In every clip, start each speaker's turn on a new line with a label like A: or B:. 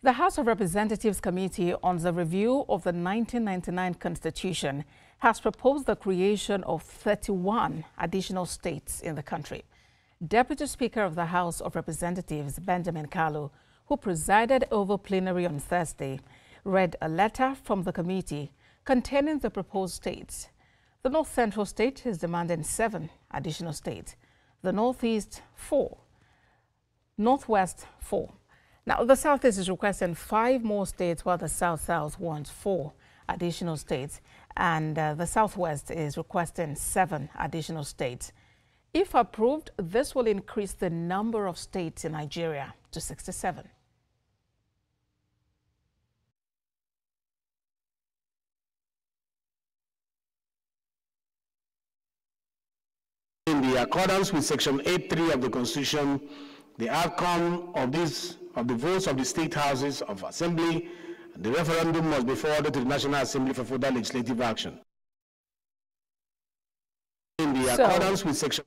A: The House of Representatives Committee on the Review of the 1999 Constitution has proposed the creation of 31 additional states in the country. Deputy Speaker of the House of Representatives, Benjamin Kalu, who presided over plenary on Thursday, read a letter from the committee containing the proposed states. The North Central state is demanding 7 additional states, the Northeast 4, Northwest 4. Now, the Southeast is requesting 5 more states, while the South-South wants 4 additional states, and the Southwest is requesting 7 additional states. If approved, this will increase the number of states in Nigeria to 67.
B: In the accordance with Section 8.3 of the Constitution, the outcome of the votes of the state houses of assembly, the referendum must be forwarded to the National Assembly for further legislative action. In the accordance with Section...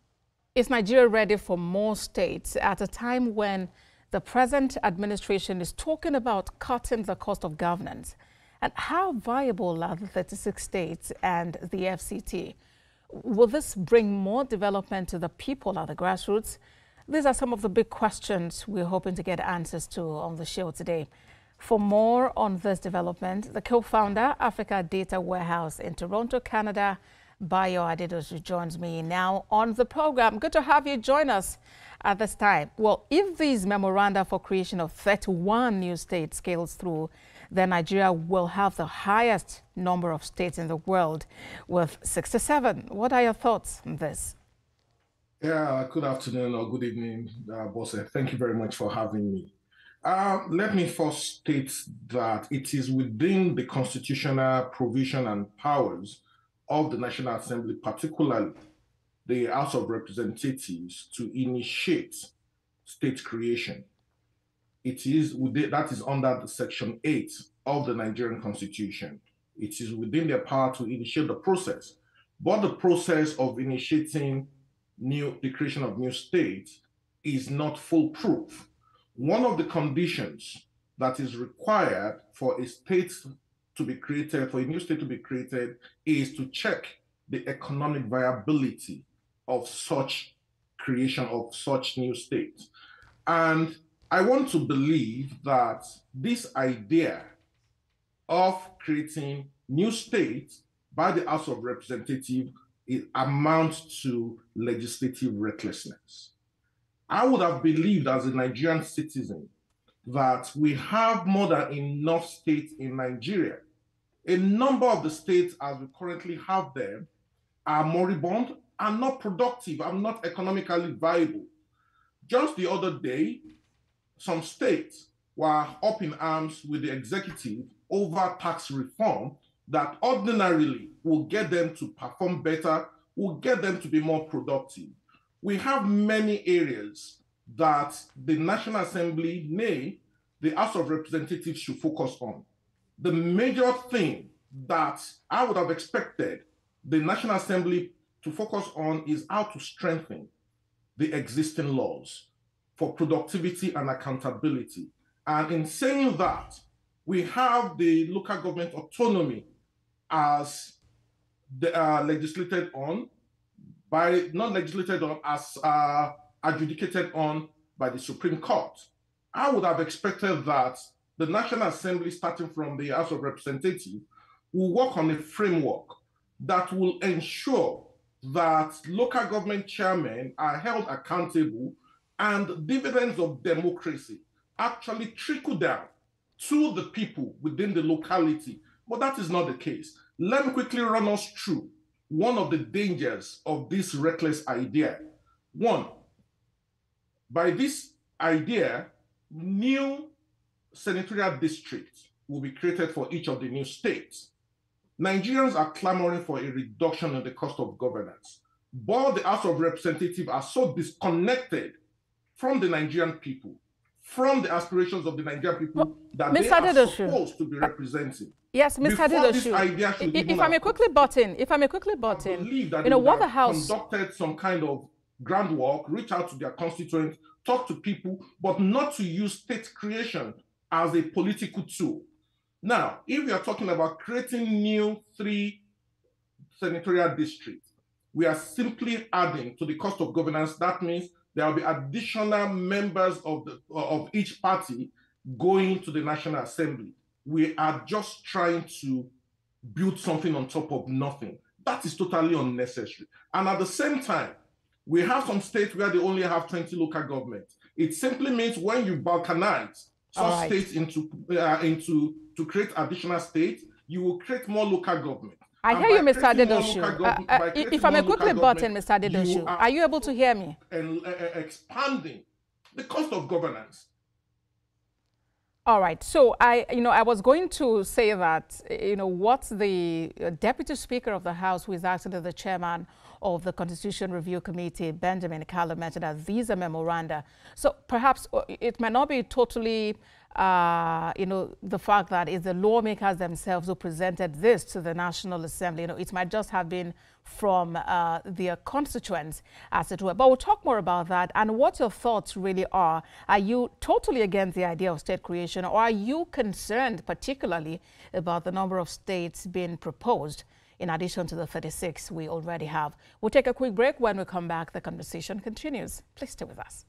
A: Is Nigeria ready for more states at a time when the present administration is talking about cutting the cost of governance? And how viable are the 36 states and the FCT? Will this bring more development to the people at the grassroots? These are some of the big questions we're hoping to get answers to on the show today. For more on this development, the co-founder, Africa Data Warehouse in Toronto, Canada, Bayo Adedosu, joins me now on the program. Good to have you join us at this time. Well, if these memoranda for creation of 31 new states scales through, then Nigeria will have the highest number of states in the world with 67. What are your thoughts on this?
C: Yeah, good afternoon or good evening, Bosse. Thank you very much for having me. Let me first state that it is within the constitutional provision and powers of the National Assembly, particularly the House of Representatives, to initiate state creation. That is under the Section 8 of the Nigerian Constitution. It is within their power to initiate the process. But the process of initiating the creation of new states is not foolproof. One of the conditions that is required for a state to be created, for a new state to be created, is to check the economic viability of such creation of such new states. And I want to believe that this idea of creating new states by the House of Representatives, it amounts to legislative recklessness. I would have believed as a Nigerian citizen that we have more than enough states in Nigeria. A number of the states as we currently have them are moribund, are not productive, are not economically viable. Just the other day, some states were up in arms with the executive over tax reform that ordinarily will get them to perform better, will get them to be more productive. We have many areas that the National Assembly, nay, the House of Representatives should focus on. The major thing that I would have expected the National Assembly to focus on is how to strengthen the existing laws for productivity and accountability. And in saying that, we have the local government autonomy as legislated on by, not legislated on, as adjudicated on by the Supreme Court. I would have expected that the National Assembly, starting from the House of Representatives, will work on a framework that will ensure that local government chairmen are held accountable and dividends of democracy actually trickle down to the people within the locality. But that is not the case. Let me quickly run us through one of the dangers of this reckless idea. One, by this idea, new senatorial districts will be created for each of the new states. Nigerians are clamoring for a reduction in the cost of governance, but the House of Representatives are so disconnected from the Nigerian people, from the aspirations of the Nigerian people that
A: Mr.
C: they are
A: Adedosu,
C: supposed to be representing.
A: Yes, Mr. Adedosu, if I may quickly butt in, you know, what the House
C: conducted some kind of groundwork, reach out to their constituents, talk to people, but not to use state creation as a political tool. Now, if we are talking about creating new 3 senatorial districts, we are simply adding to the cost of governance. That means there will be additional members of each party going to the National Assembly. We are just trying to build something on top of nothing. That is totally unnecessary. And at the same time, we have some states where they only have 20 local governments. It simply means when you balkanize such states to create additional states, you will create more local government.
A: I hear you, Mr. Adedoshu. If I may quickly button, Mr. Adedoshu, are you able to hear me?
C: And expanding the cost of governance.
A: All right. So I was going to say that, what the Deputy Speaker of the House, who is actually the chairman of the Constitution Review Committee, Benjamin Kalu, mentioned that these are memoranda. So perhaps it might not be totally, the fact that it's the lawmakers themselves who presented this to the National Assembly. It might just have been from their constituents, as it were. But we'll talk more about that and what your thoughts really are. Are you totally against the idea of state creation, or are you concerned particularly about the number of states being proposed in addition to the 36 we already have? We'll take a quick break. When we come back, the conversation continues. Please stay with us.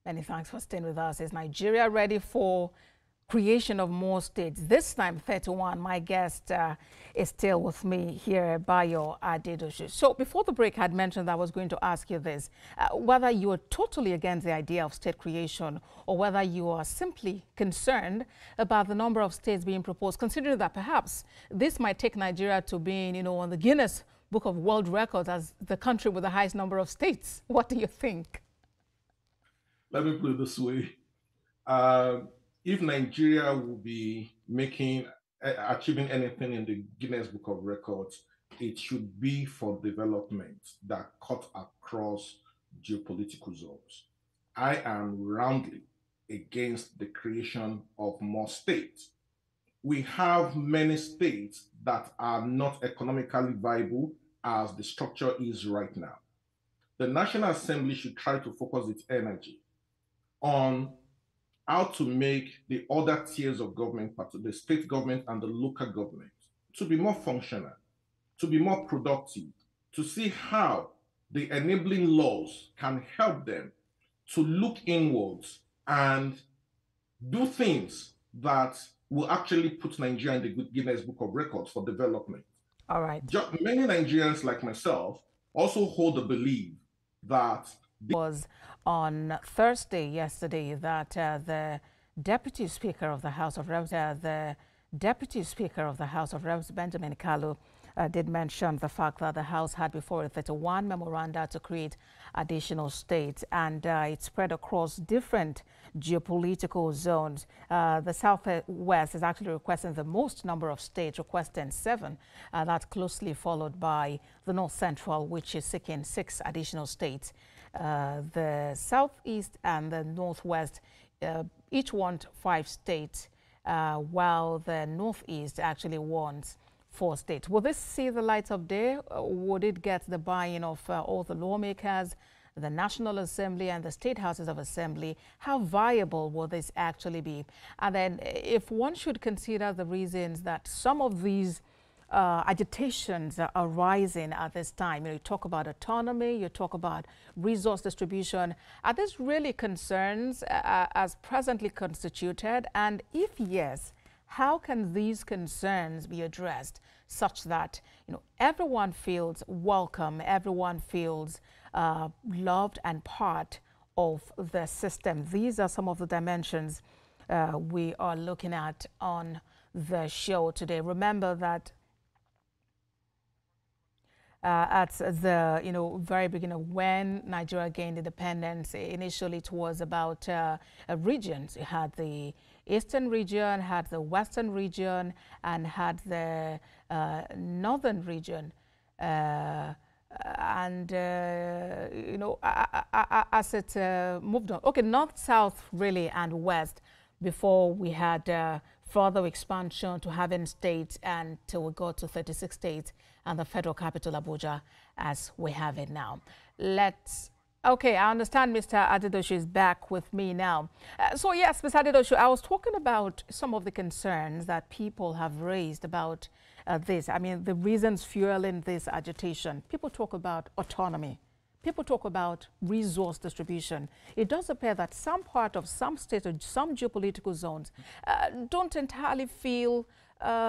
A: Many thanks for staying with us. Is Nigeria ready for creation of more states? This time 31. My guest is still with me here, Bayo Adedoshu. So before the break, I had mentioned that I was going to ask you this, whether you are totally against the idea of state creation or whether you are simply concerned about the number of states being proposed, considering that perhaps this might take Nigeria to being, on the Guinness Book of World Records as the country with the highest number of states. What do you think?
C: Let me put it this way. If Nigeria will be achieving anything in the Guinness Book of Records, it should be for development that cut across geopolitical zones. I am roundly against the creation of more states. We have many states that are not economically viable as the structure is right now. The National Assembly should try to focus its energy on how to make the other tiers of government, the state government and the local government, to be more functional, to be more productive, to see how the enabling laws can help them to look inwards and do things that will actually put Nigeria in the Guinness Book of Records for development.
A: All right.
C: Many Nigerians like myself also hold the belief that
A: was on Thursday yesterday that the Deputy Speaker of the House of Reps, Benjamin Kalu, did mention the fact that the House had before it 31 memoranda to create additional states, and it spread across different geopolitical zones. The Southwest is actually requesting the most number of states, requesting 7. That's closely followed by the North Central, which is seeking 6 additional states. The Southeast and the Northwest each want 5 states, while the Northeast actually wants 4 states. Will this see the light of day? Would it get the buy-in of all the lawmakers, the National Assembly and the state houses of assembly? How viable will this actually be? And then if one should consider the reasons that some of these agitations are rising at this time. You talk about autonomy, you talk about resource distribution. Are these really concerns as presently constituted? And if yes, how can these concerns be addressed such that everyone feels welcome, everyone feels loved and part of the system? These are some of the dimensions we are looking at on the show today. Remember that at the very beginning, when Nigeria gained independence, initially it was about regions. It had the eastern region, had the western region, and had the northern region. As it moved on, okay, north, south, really, and west, before we had further expansion to having states, and till we got to 36 states and the federal capital, Abuja, as we have it now. Okay, I understand Mr. Adedosu is back with me now. So yes, Mr. Adedosu, I was talking about some of the concerns that people have raised about this. I mean, the reasons fueling this agitation. People talk about autonomy. People talk about resource distribution. It does appear that some part of some states or some geopolitical zones don't entirely feel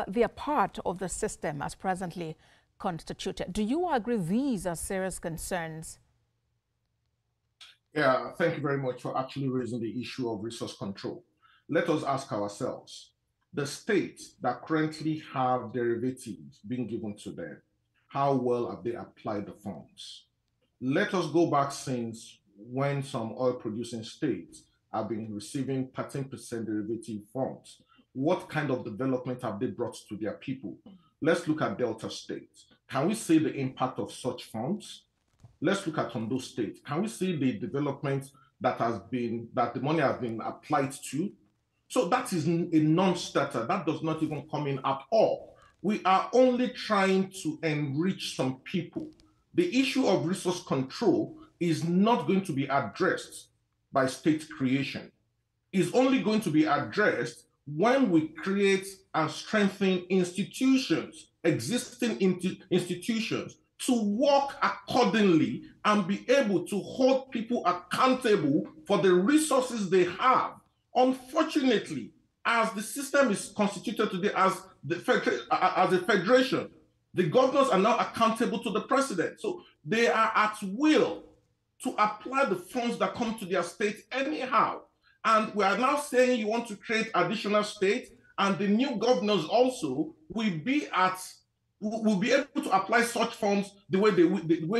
A: they are part of the system as presently constituted. Do you agree these are serious concerns?
C: Yeah, thank you very much for actually raising the issue of resource control. Let us ask ourselves, the states that currently have derivatives being given to them, how well have they applied the funds? Let us go back since when some oil-producing states have been receiving 13% derivative funds. What kind of development have they brought to their people? Let's look at Delta states. Can we see the impact of such funds? Let's look at Ondo State. Can we see the development that the money has been applied to? So that is a non-starter. That does not even come in at all. We are only trying to enrich some people. The issue of resource control is not going to be addressed by state creation. It's only going to be addressed when we create and strengthen institutions, existing institutions, to work accordingly and be able to hold people accountable for the resources they have. Unfortunately, as the system is constituted today as a federation, the governors are now accountable to the president. So they are at will to apply the funds that come to their state anyhow. And we are now saying you want to create additional states, and the new governors also will be able to apply such funds the way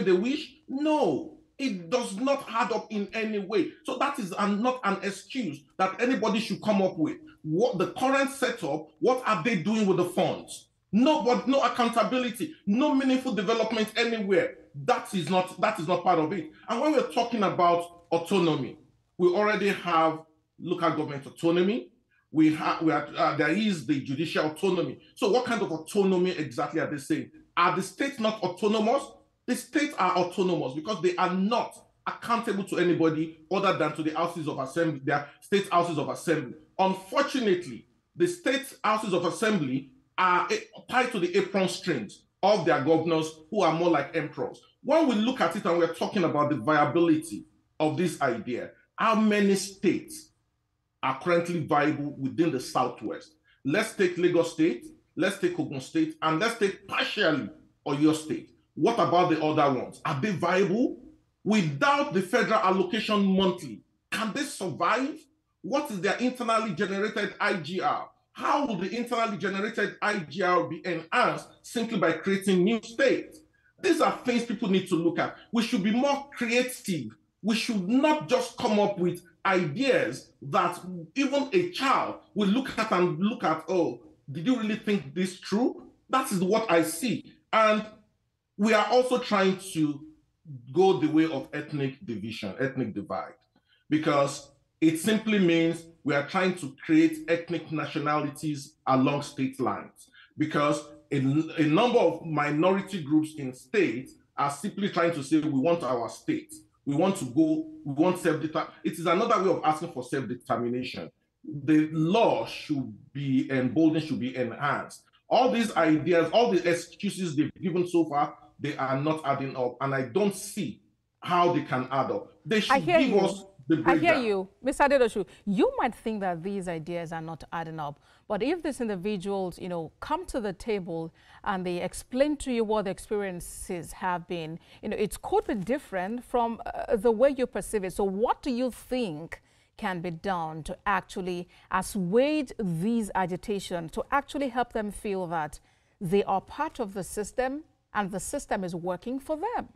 C: they wish? No, it does not add up in any way. So that is not an excuse that anybody should come up with. What the current setup, what are they doing with the funds? No accountability, no meaningful development anywhere. That is not part of it. And when we're talking about autonomy, we already have local government autonomy. There is the judicial autonomy. So what kind of autonomy exactly are they saying? Are the states not autonomous? The states are autonomous because they are not accountable to anybody other than to the houses of assembly, their state houses of assembly. Unfortunately, the state houses of assembly are tied to the apron strings of their governors, who are more like emperors. When we look at it and we're talking about the viability of this idea, how many states are currently viable within the Southwest? Let's take Lagos State, let's take Ogun State, and let's take partially Oyo State. What about the other ones? Are they viable? Without the federal allocation monthly, can they survive? What is their internally generated IGR? How will the internally generated IGR be enhanced simply by creating new states? These are things people need to look at. We should be more creative. We should not just come up with ideas that even a child will look at and look at, oh, did you really think this true? That is what I see. And we are also trying to go the way of ethnic division, ethnic divide, because it simply means we are trying to create ethnic nationalities along state lines, because a number of minority groups in states are simply trying to say, we want our state. We want self-determination. It is another way of asking for self-determination. The law should be emboldened, should be enhanced. All these ideas, all the excuses they've given so far, they are not adding up. And I don't see how they can add up. They should give us the breakdown.
A: I hear you. Mr. Adedosu, you might think that these ideas are not adding up. But if these individuals, come to the table and they explain to you what the experiences have been, it could be different from the way you perceive it. So what do you think can be done to actually assuage these agitations, to actually help them feel that they are part of the system and the system is working for them?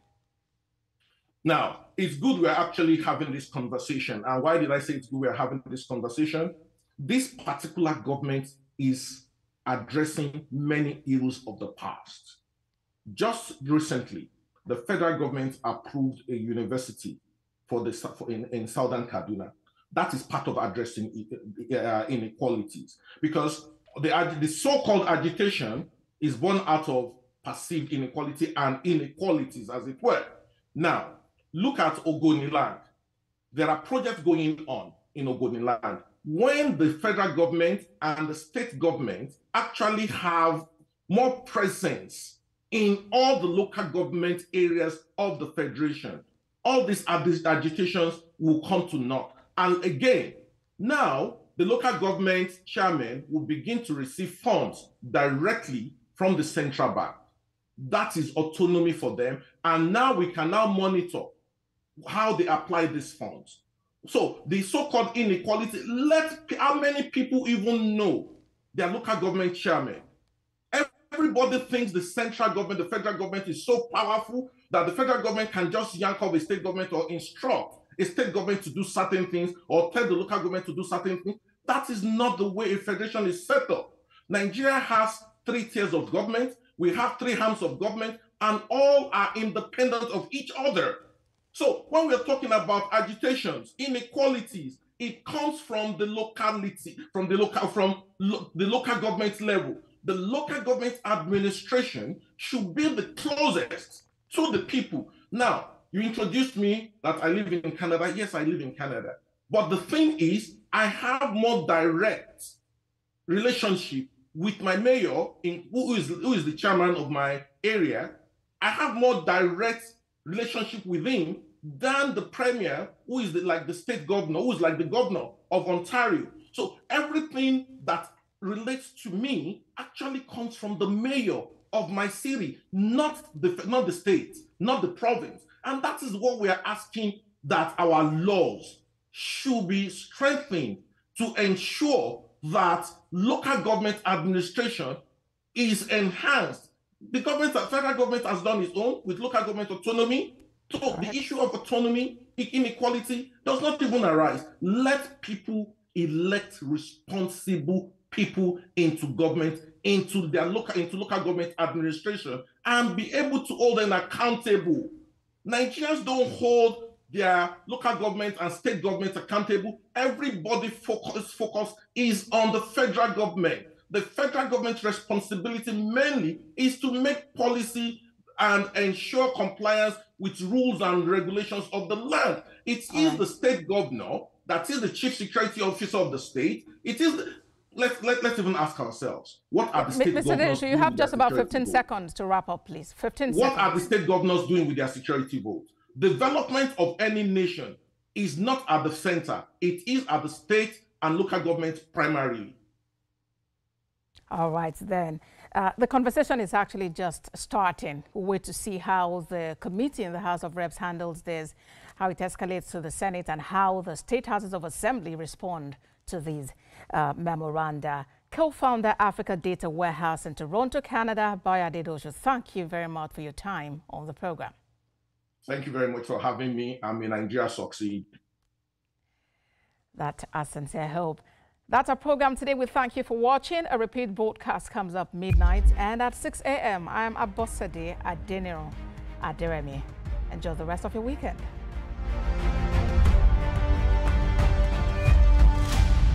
C: Now, it's good we're actually having this conversation. And why did I say it's good we're having this conversation? This particular government is addressing many ills of the past. Just recently, the federal government approved a university in Southern Kaduna. That is part of addressing inequalities, because the so-called agitation is born out of perceived inequality and inequalities, as it were. Now, look at Ogoniland. There are projects going on in Ogoniland. When the federal government and the state government actually have more presence in all the local government areas of the federation, all these agitations will come to naught. And again, now the local government chairman will begin to receive funds directly from the central bank. That is autonomy for them. And now we can now monitor how they apply these funds. So the so-called inequality, how many people even know their local government chairman? Everybody thinks the central government, the federal government is so powerful that the federal government can just yank off a state government or instruct a state government to do certain things or tell the local government to do certain things. That is not the way a federation is set up. Nigeria has 3 tiers of government. We have 3 arms of government, and all are independent of each other. So when we're talking about agitations, inequalities, it comes from the locality, from the local government level. The local government administration should be the closest to the people. Now, you introduced me that I live in Canada. Yes, I live in Canada. But the thing is, I have more direct relationship with my mayor, who is the chairman of my area. I have more direct relationship with him than the premier, who is like the state governor, who is like the governor of Ontario. So everything that relates to me actually comes from the mayor of my city, not the state, not the province. And that is what we are asking, that our laws should be strengthened to ensure that local government administration is enhanced. The federal government has done its own with local government autonomy. So the issue of autonomy, inequality does not even arise. Let people elect responsible people into government, into local government administration, and be able to hold them accountable. Nigerians don't hold their local government and state government accountable. Everybody's focus is on the federal government. The federal government's responsibility mainly is to make policy and ensure compliance with rules and regulations of the land. It is the state governor that is the chief security officer of the state. It is let's even ask ourselves, what are the state governors doing? Mr. Denishu,
A: you have just about 15 seconds to wrap up, please. 15 seconds.
C: What are the state governors doing with their security votes? Development of any nation is not at the center. It is at the state and local government primarily.
A: All right, then. The conversation is actually just starting. We'll wait to see how the committee in the House of Reps handles this, how it escalates to the Senate, and how the state houses of assembly respond to these memoranda. Co-founder Africa Data Warehouse in Toronto, Canada, Bayade Dojo, thank you very much for your time on the program.
C: Thank you very much for having me. I mean, Nigeria succeed.
A: That's a sincere hope. That's our program today. We thank you for watching. A repeat broadcast comes up midnight and at 6 a.m. I am Abosade Adeniro Aderemi. Enjoy the rest of your weekend.